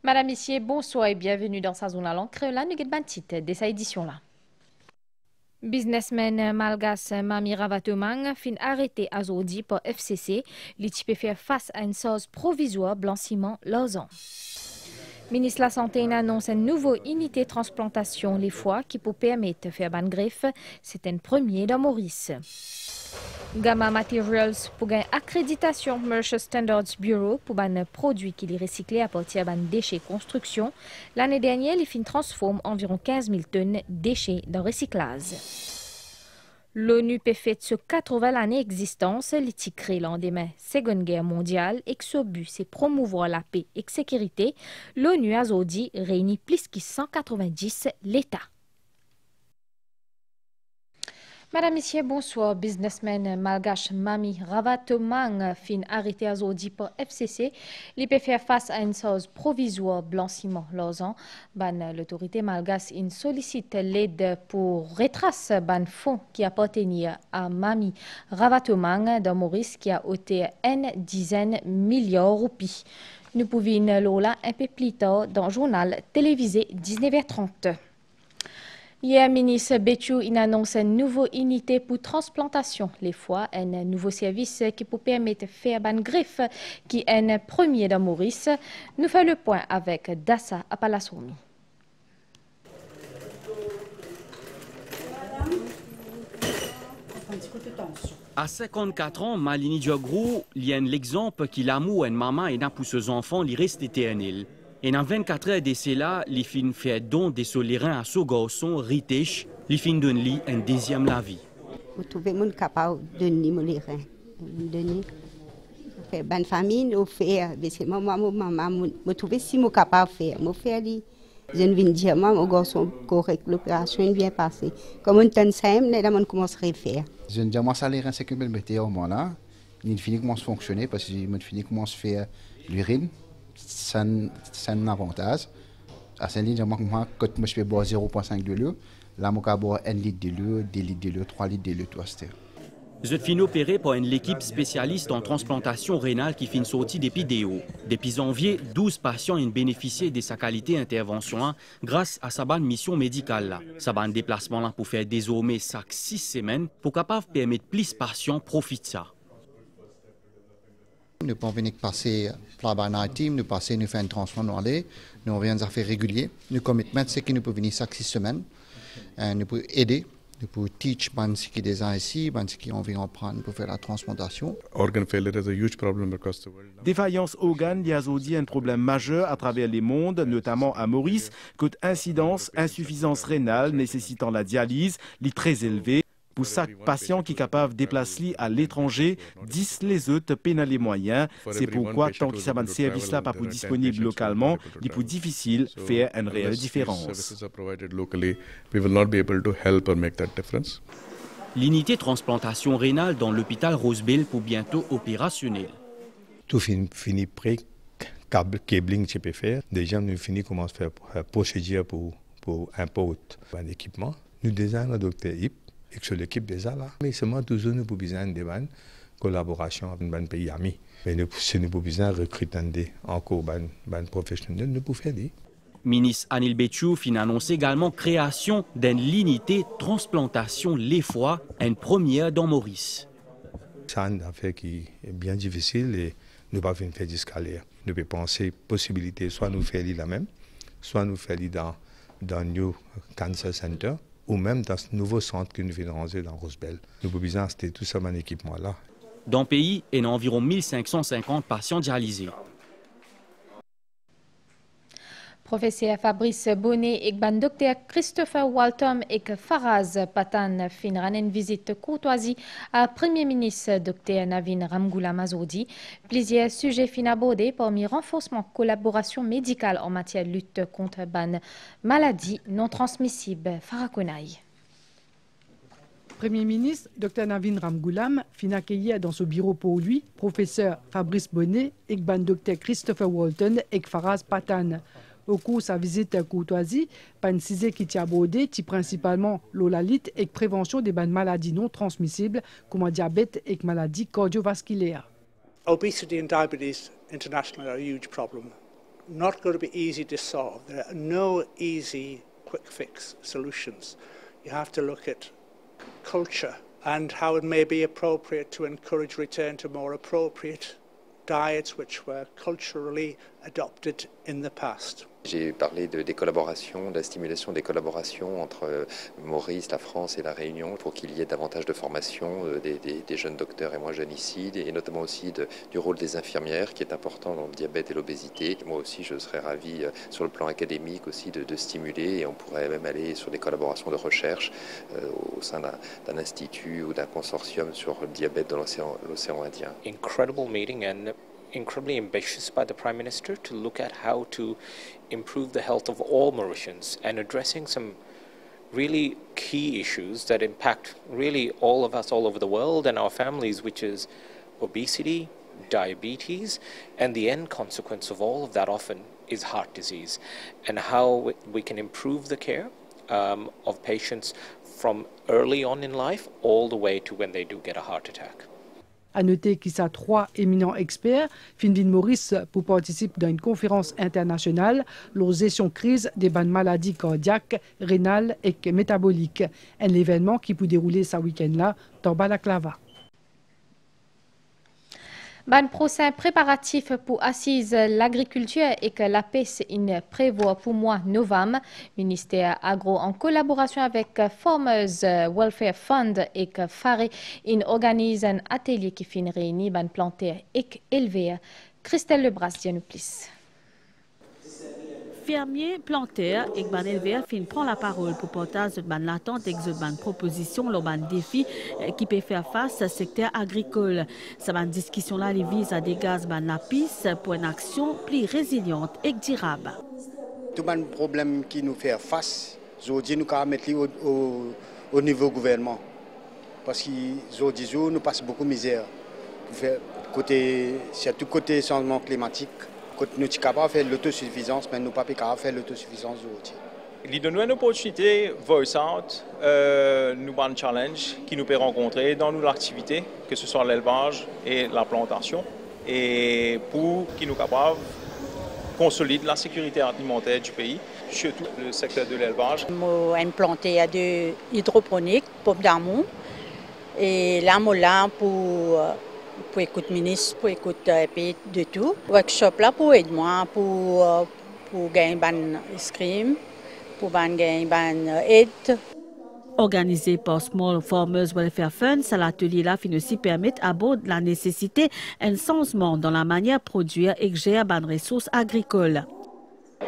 Madame, Messieurs, bonsoir et bienvenue dans sa zone à l'encre. Là, nous avons titre de cette édition-là. Businessman malgache Mami Ravatoumang fin arrêté à Zodi par FCC. L'équipe fait face à une sauce provisoire blanchiment Lausanne. Ministre de la Santé annonce une nouvelle unité de transplantation les foies qui peut permettre de faire une greffe. C'est un premier dans Maurice. Gamma Materials pour gagner accréditation Commercial Standards Bureau pour un produit qui est recyclé à partir d'un déchet construction. L'année dernière, les fins transforment environ 15 000 tonnes de déchets dans recyclage. L'ONU peut faire sur 80 années d'existence, les créé lors de la Seconde Guerre mondiale et que ce but c'est promouvoir la paix et la sécurité. L'ONU a aujourd'hui réuni plus que 190 l'État. Madame, Messieurs, bonsoir. Businessman malgache Mami Ravatoumang fin arrêté à Zodi par FCC. Il peut faire face à une sauce provisoire blanchiment Lausanne. L'autorité malgache sollicite l'aide pour retracer ban fonds qui appartenait à Mami Ravatoumang dans Maurice qui a ôté une dizaine de milliards de roupies. Nous pouvons là un peu plus tard dans le journal télévisé 19h30. Hier, ministre Béchou annonce une nouvelle unité pour transplantation. Les fois, un nouveau service qui peut permettre de faire une greffe qui est un premier dans Maurice. Nous faisons le point avec Dassa Apalasomi. À 54 ans, Malini Diogrou, il y a l'exemple qu'il a mou une maman et n'a pour ses enfants, il reste éternel. Et dans 24 heures de cela, les filles fait don des solérins à ce garçon, Ritesh, les filles donnent lui un deuxième la vie. Vous trouvez mon capable de donner mon lérins. Donner. Faire bonne famille, vous faire. C'est maman, vous trouvez si mon capable de faire. Vous faire dit. Je ne viens dire, mon garçon correct, l'opération est bien passée. Comme on t'en sait, on commence à faire. Je ne dis pas que les c'est que je au moment là. Il finit comment fonctionner parce que je finis comment se faire l'urine. C'est un avantage. À ce moment-là, quand je fais boire 0,5 de l'eau, là, je peux boire 1 litre de l'eau, 2 litres de l'eau, 3 litres de l'eau, tout ça. Je suis opéré par une équipe spécialiste en transplantation rénale qui finit sortie depuis DO. Depuis janvier, 12 patients ont bénéficié de sa qualité d'intervention grâce à sa bonne mission médicale. Sa bonne déplacement là pour faire désormais chaque 6 semaines pour capable permettre plus de patients profitent de ça. Nous pouvons venir passer la team, nous passer, nous faire un transport, nous avons des affaires régulières. Nous commitment, c'est que nous pouvons venir chaque 6 semaines. Nous pouvons aider, nous pouvons teach ce qui est déjà ici, ce qui ont envie prendre pour faire la transplantation. Organ failure is a huge problem across the world. Défaillance organe, il y a aujourd'hui un problème majeur à travers les mondes, notamment à Maurice, que incidence, insuffisance rénale nécessitant la dialyse, est très élevée. Pour chaque patient qui est capable de déplacer à l'étranger, 10 les autres peinent les moyens. C'est pourquoi, tant qu'il y a un service là pas disponible localement, il est plus difficile de faire une réelle différence. L'unité de transplantation rénale dans l'hôpital Roseville pour bientôt opérationnel. Tout finit prêt, cabling tu peux faire. Déjà, nous finissons comment faire procédure pour importer un équipement. Nous désignons le docteur Yip. Et que l'équipe déjà là, mais seulement toujours nous avons besoin de collaboration avec un pays ami. Mais si nous avons besoin de recruter encore des professionnels, nous pouvons faire. Ministre Anil Béchou a annoncé également création d'une unité de transplantation les foies, une première dans Maurice. C'est une affaire qui est bien difficile et nous ne pouvons pas faire d'escalier. Nous pouvons penser possibilité, soit nous faire la même, soit nous faire dans le New Cancer Center, ou même dans ce nouveau centre que nous venons de ranger dans Rosebel. Nous pouvons installer tout ça dans équipement-là. Dans le pays, il y a environ 1550 patients dialysés. Professeur Fabrice Bonnet et docteur Christopher Walton et Faraz Patan finiront une visite courtoisie à Premier ministre Dr Navin Ramgoolam-Azodi. Plusieurs sujets fin abordés parmi renforcement collaboration médicale en matière de lutte contre ban maladies non transmissibles. Farakonaï. Premier ministre Dr Navin Ramgoolam fin accueillir dans ce bureau pour lui professeur Fabrice Bonnet et Dr Christopher Walton et Faraz Patan. Au cours de sa visite courtoisie, Pansizé qui a abordé principalement l'olalite et la prévention des maladies non transmissibles comme le diabète et les maladies cardiovasculaires. Obesity and diabetes internationally are a huge problem. not going to be easy to solve. There are no easy quick fix solutions. You have to look at culture and how it may be appropriate to encourage return to more appropriate diets which were culturally adopted in the past. J'ai parlé des collaborations, de la stimulation des collaborations entre Maurice, la France et la Réunion pour qu'il y ait davantage de formation des jeunes docteurs et moins jeunes ici, et notamment aussi du rôle des infirmières qui est important dans le diabète et l'obésité. Moi aussi, je serais ravi sur le plan académique aussi de stimuler, et on pourrait même aller sur des collaborations de recherche au sein d'un institut ou d'un consortium sur le diabète dans l'océan Indien. Incredible meeting and incredibly ambitious by the Prime Minister to look at how to improve the health of all Mauritians and addressing some really key issues that impact really all of us all over the world and our families, which is obesity, diabetes, and the end consequence of all of that often is heart disease, and how we can improve the care of patients from early on in life all the way to when they do get a heart attack. À noter qu'il y a 3 éminents experts fin vin Maurice pour participer dans une conférence internationale la gestion crise des maladies cardiaques, rénales et métaboliques. Un événement qui peut dérouler ce week-end-là dans Balaclava. Ban procès préparatif pour assise l'agriculture et que la PES prévoit pour mois novembre. Ministère agro en collaboration avec Farmers Welfare Fund et que FARE organise un atelier qui finit réunir ban planter et élever. Christelle Lebras dit nous plus. Fermiers, planteurs et ban éleveurs prend la parole pour partager ban l'attente et ban proposition le ban défi qui peut faire face au secteur agricole. Cette ban discussion là vise à dégager ban la piste pour une action plus résiliente et durable. Tout ban problème qui nous fait face, aujourd'hui nous avons mettre au niveau gouvernement parce qu'aujourd'hui nous passons beaucoup de misère surtout côté changement climatique. Nous sommes capables de faire l'autosuffisance, mais nous ne sommes pas capables de faire l'autosuffisance aujourd'hui. Il donne une opportunité versante, nous avons un challenge qui nous peut rencontrer dans l'activité, que ce soit l'élevage et la plantation, et pour qui nous capables de consolider la sécurité alimentaire du pays, surtout le secteur de l'élevage. Nous avons implanté de l'hydroponique pour d'amour, et là, nous là pour écouter ministre, pour écouter de tout. Workshop là pour aider moi pour gagner ban scream, pour gagner ban aide. Organisé par Small Farmers Welfare Fund, cet atelier-là aussi permet d'aborder la nécessité d'un changement dans la manière de produire et de gérer les ressources agricoles.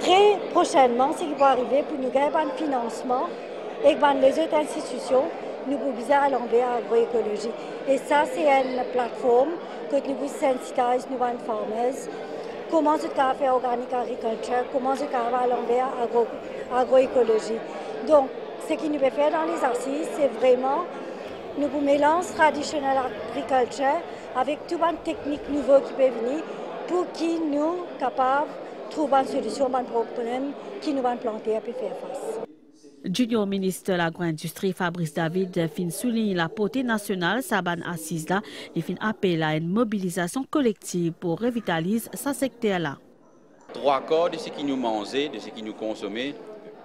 Très prochainement, ce qui va arriver pour nous gagner un financement et les autres institutions, nous pouvons aller à l'agroécologie. Et ça, c'est une plateforme que nous sensitiser nous les farmers. Comment se faire organic agriculture, comment se faire à l'agroécologie. Donc, ce qui nous peut faire dans les assises, c'est vraiment nous mélanger traditionnel agriculture avec toutes les techniques nouvelles qui peuvent venir pour qui nous capables de trouver une solution à un problème qui nous va planter et faire face. Junior ministre de l'agro-industrie Fabrice David souligne la portée nationale Saban assise là et appelle à une mobilisation collective pour revitaliser ce secteur-là. 3/4 de ce qui nous mangeait, de ce qui nous consommait,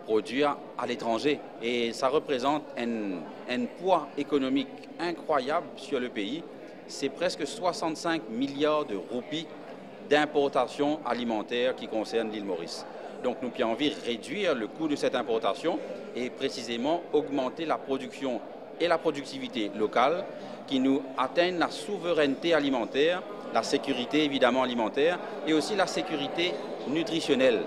produire à l'étranger. Et ça représente un poids économique incroyable sur le pays. C'est presque 65 milliards de roupies d'importation alimentaire qui concerne l'île Maurice. Donc nous avons envie de réduire le coût de cette importation et précisément augmenter la production et la productivité locale qui nous atteignent la souveraineté alimentaire, la sécurité évidemment alimentaire et aussi la sécurité nutritionnelle.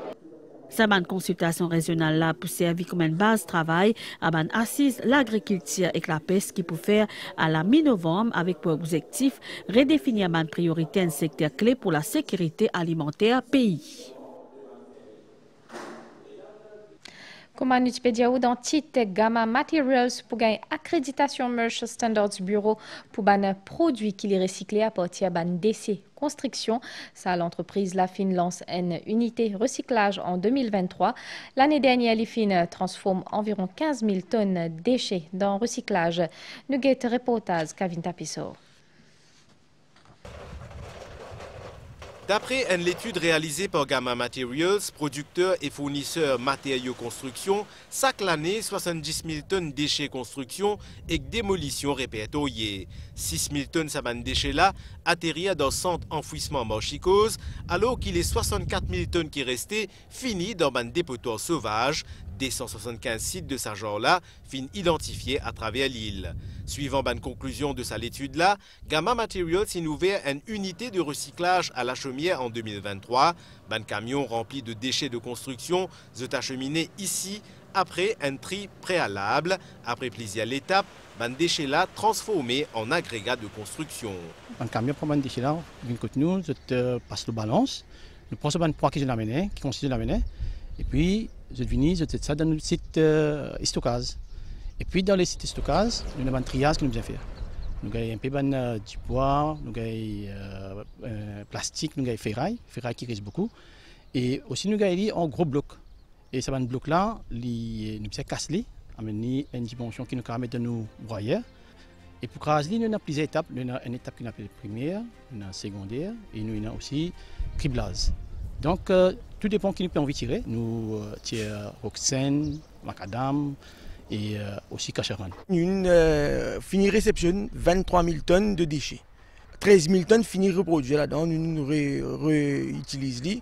Cette consultation régionale là pour servir comme une base de travail à ban assise l'agriculture et la pêche qui peut faire à la mi-novembre avec pour objectif redéfinir une priorité un secteur clé pour la sécurité alimentaire pays. Comme un Wikipédia ou dans titre Gamma Materials pour gagner accréditation Merchant Standards Bureau pour ban produits qui les recyclés à partir ban décès construction. Ça, l'entreprise La Fine lance une unité recyclage en 2023. L'année dernière, La Fine transforme environ 15 000 tonnes de déchets dans recyclage. Nous guettons reportage Kavin Tapiso. D'après une étude réalisée par Gamma Materials, producteur et fournisseur matériaux construction, chaque année 70 000 tonnes de déchets construction et démolition répertoriées. 6 000 tonnes de déchets là atterrirent dans le centre enfouissement Morchicose, alors qu'il est 64 000 tonnes qui restaient finies dans un dépotoir sauvage. Des 175 sites de ce genre-là fin identifiés à travers l'île. Suivant une conclusion de cette étude-là, Gamma Materials a ouvert une unité de recyclage à la Chaumière en 2023. Un camion rempli de déchets de construction est acheminé ici après un tri préalable. Après plusieurs étapes, un déchet-là transformé en agrégat de construction. Un camion prend un déchet-là, d'une côté nous, passe le balance, nous prenons un poids qui consiste à l'amener, et puis je viens, je ça dans le site stockage. Et puis dans les sites stockage, nous avons un triage que nous devons faire. Nous avons un peu du bois, nous avons plastique, nous avons ferraille qui reste beaucoup. Et aussi nous avons un gros bloc. Et ce bloc-là, nous avons cassé, amené une dimension qui nous permet de nous broyer. Et pour craser, nous avons plusieurs étapes. Nous avons une étape qui nous appelle première, une secondaire, et nous avons aussi criblage. Donc, tout dépend qui nous peut envie de tirer. Nous tirons Roxane, Macadam et aussi Cacheran. Une finie réception 23 000 tonnes de déchets. 13 000 tonnes finis reproduits là-dedans. Nous réutilisons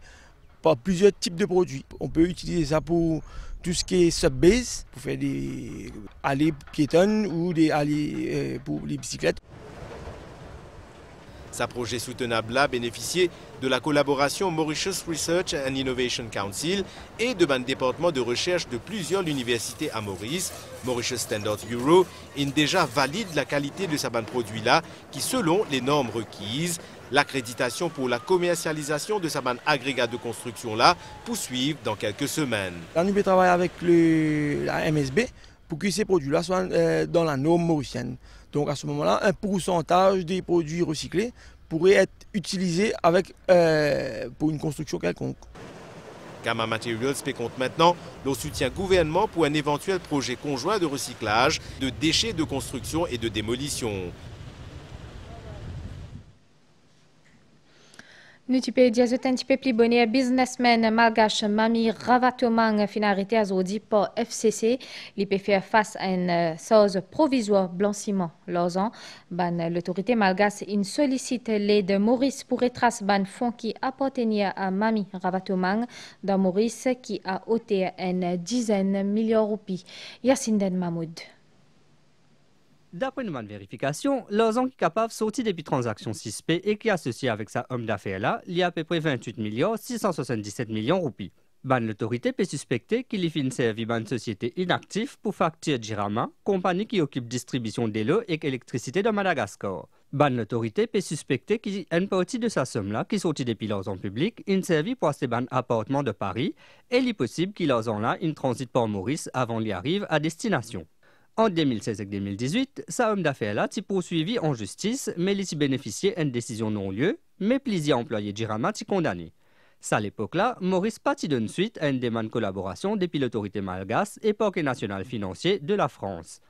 par plusieurs types de produits. On peut utiliser ça pour tout ce qui est subbase, pour faire des allées piétonnes ou des allées pour les bicyclettes. Ce projet soutenable a bénéficié de la collaboration Mauritius Research and Innovation Council et de un département de recherche de plusieurs universités à Maurice. Mauritius Standard Bureau déjà valide la qualité de ce produit-là qui, selon les normes requises, l'accréditation pour la commercialisation de ce agrégat de construction-là poursuivre dans quelques semaines. Là, nous travaillons avec la MSB pour que ces produits-là soient dans la norme mauricienne. Donc à ce moment-là, un pourcentage des produits recyclés pourrait être utilisé pour une construction quelconque. Gamma Materials compte maintenant le soutien gouvernement pour un éventuel projet conjoint de recyclage de déchets de construction et de démolition. Nous typé diazot un petit peu plus bonnet businessman malgache Mami Ravatomang fin arrêté à Zodi par FCC. Il peut faire face à une chose provisoire blanchiment l'ozan. L'autorité malgache sollicite l'aide de Maurice pour retracer ban fonds qui appartenait à Mami Ravatomang dans Maurice qui a ôté une dizaine de millions de roupies. Yassine Mahmoud. D'après une vérification, l'ozan qui est capable de sortir depuis transaction 6P et qui est associé avec sa homme d'affaires là, il y a à peu près 28 677 millions de roupies. L'autorité peut suspecter qu'il y a servi une société inactive pour facture Jirama, compagnie qui occupe distribution de l'eau et d'électricité de Madagascar. L'autorité peut suspecter qu'il y a une partie de sa somme là qui sortit depuis l'ozan public, une servi pour acheter un appartement de Paris et il est possible qu'il l'ozan là une transit par Maurice avant qu'il arrive à destination. En 2016 et 2018, sa homme d'affaires là s'est poursuivi en justice, mais il s'y bénéficiait d'une décision non-lieu, mais plusieurs employés Jirama s'y condamnés. À l'époque là, Maurice partit donne suite à une demande de collaboration depuis l'autorité malgache et Parquet national financier de la France.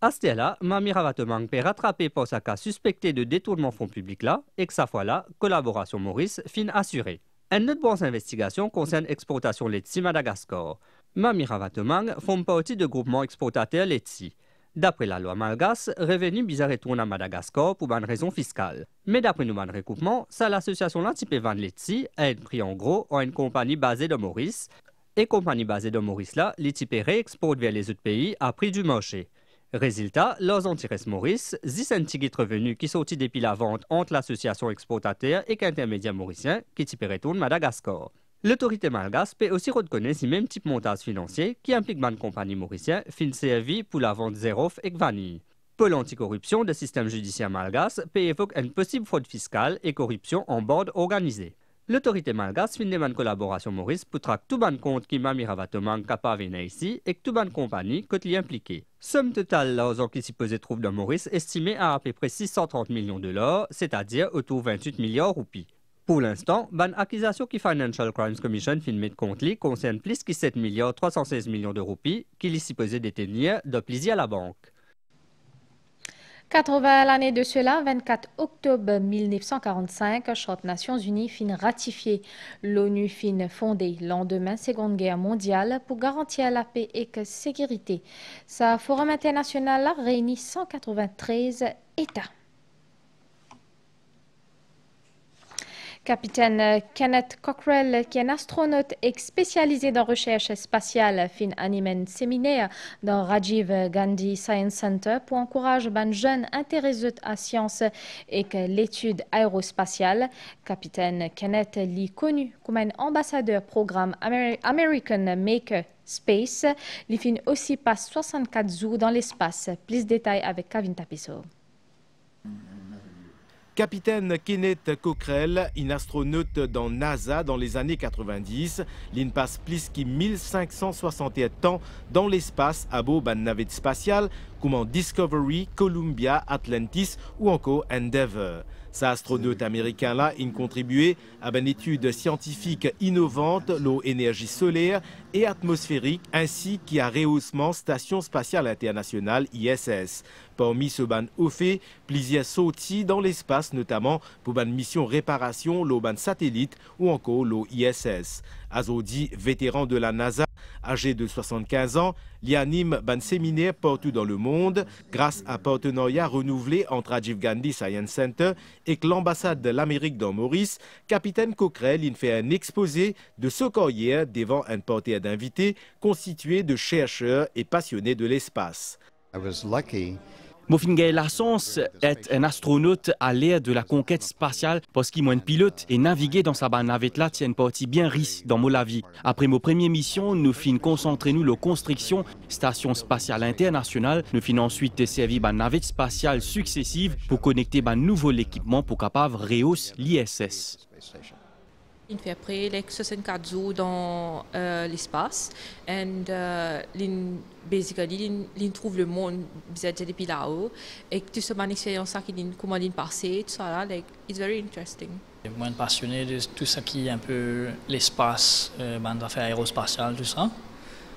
À ce là, Mami Ravatomang peut rattraper pour sa cas suspecté de détournement fonds publics là, et que sa fois là, collaboration Maurice fin assurée. Une autre bonne investigation concerne l'exportation laitier Madagascar. Mami Ravatomang font partie du groupement exportateur laitier. D'après la loi malgache, revenu bizarre retourne à Madagascar pour une raison fiscale. Mais d'après nous, recoupement, ça l'association là type vend laitier a été pris en gros en une compagnie basée de Maurice. Et compagnie basée de Maurice là, les types réexportent vers les autres pays à prix du marché. Résultat, leurs anti-restes Maurice, 10 centimes revenus qui sortent depuis la vente entre l'association exportateur et l'intermédiaire mauricien qui type retourne Madagascar. L'autorité malgache peut aussi reconnaître ce même type de montage financier qui implique une compagnie mauricienne fin servi pour la vente zéro et vanille. Pour l'anticorruption du système judiciaire malgache peut évoquer une possible fraude fiscale et corruption en bande organisée. L'autorité malgache fin demande collaboration Maurice pour traquer tout ban compte qui Mami Ravatomang capable ici et que tout ban compagnie que l'y impliqué. Somme totale l'argent qui s'y posait trouve dans Maurice estimée à peu près 630 millions de $, c'est-à-dire autour de 28 milliards de roupies. Pour l'instant, l'accusation qui Financial Crimes Commission fin de compte concerne plus que 7 316 millions de roupies qu'il est supposé détenir de plaisir à la banque. 80 l'année de cela, 24 octobre 1945, Charte Nations Unies fin ratifié. L'ONU fin fondée lendemain Seconde Guerre mondiale pour garantir la paix et la sécurité. Sa forum international a réuni 193 États. Capitaine Kenneth Cockrell, qui est un astronaute et spécialisé dans la recherche spatiale, fin animé un séminaire dans Rajiv Gandhi Science Center pour encourager les jeunes intéressés à la science et l'étude aérospatiale. Capitaine Kenneth est connu comme un ambassadeur programme American Maker Space. Il fin aussi passe 64 jours dans l'espace. Plus de détails avec Kevin Tapiso. Capitaine Kenneth Cockrell, un astronaute dans NASA dans les années 90, il passe plus que 1561 temps dans l'espace à bord d'une navette spatiale comme Discovery, Columbia, Atlantis ou encore Endeavour. Cet astronaute américain-là a contribué à une étude scientifique innovante, l'énergie solaire et atmosphérique, ainsi qu'à rehaussement Station spatiale internationale ISS. Parmi ce ban au fait, plusieurs sorties dans l'espace, notamment pour une mission réparation, le ban satellite ou encore l'ISS. Azodi, vétéran de la NASA, âgé de 75 ans, il anime un séminaire partout dans le monde grâce à un partenariat renouvelé entre Rajiv Gandhi Science Center et l'ambassade de l'Amérique dans Maurice. Capitaine Cockrell il fait un exposé de sa carrière devant un parterre d'invités constitué de chercheurs et passionnés de l'espace. Moi, j'ai la chance d'être un astronaute à l'ère de la conquête spatiale parce qu'il m'a un pilote et naviguer dans sa navette là tient une partie bien riche dans mon vie. Après nos premières missions, nous finissons concentrer nous la construction station spatiale internationale. Nous finissons ensuite servir une navette spatiale successive pour connecter un nouveau équipement pour capable rehausser l'ISS. Il fait après les 64 jours dans l'espace et basically il trouve le monde bizarre depuis là-haut et tout ça une expérience qui comment il passé tout ça là like it's very interesting. Moi passionné de tout ce qui est un peu l'espace, bande d'affaires aérospatiales tout ça,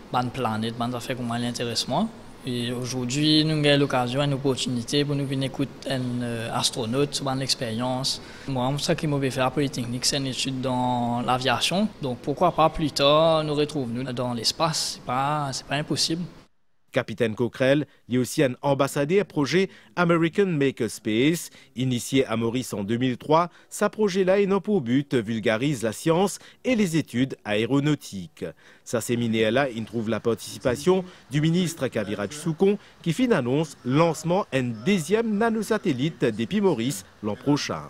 bande planète, bande d'affaires comment elle intéresse moi. Et aujourd'hui, nous avons l'occasion, une opportunité pour nous venir écouter un astronaute sur une expérience. Moi, ce qui m'a fait après les techniques, c'est une étude dans l'aviation. Donc pourquoi pas plus tard nous retrouvons dans l'espace, c'est pas impossible. Capitaine Cockrell est aussi un ambassadeur projet American Makerspace. Initié à Maurice en 2003, ce projet-là ayant pour but vulgarise la science et les études aéronautiques. Sa séminaire-là, il trouve la participation du ministre Kaviraj Soukon qui fin annonce lancement un deuxième nanosatellite depuis Maurice l'an prochain.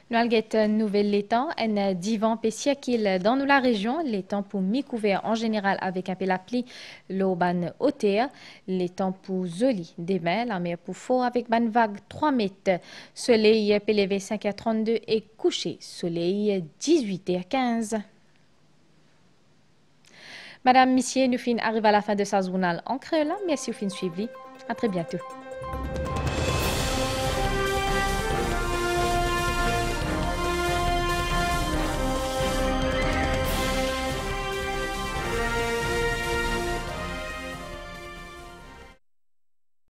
Nous avons un nouvel étang, un divan siècle dans la région, l'étang pour mi-couvert en général avec un peu la pluie, l'auban hauteur, l'étang pour joli demain, la mer pour fort avec ban vague 3 mètres, soleil PLV 5h32 et coucher, soleil 18h15. Madame, Monsieur, nous fin arrive à la fin de sa journal en créole. Merci au fin suivi. À très bientôt.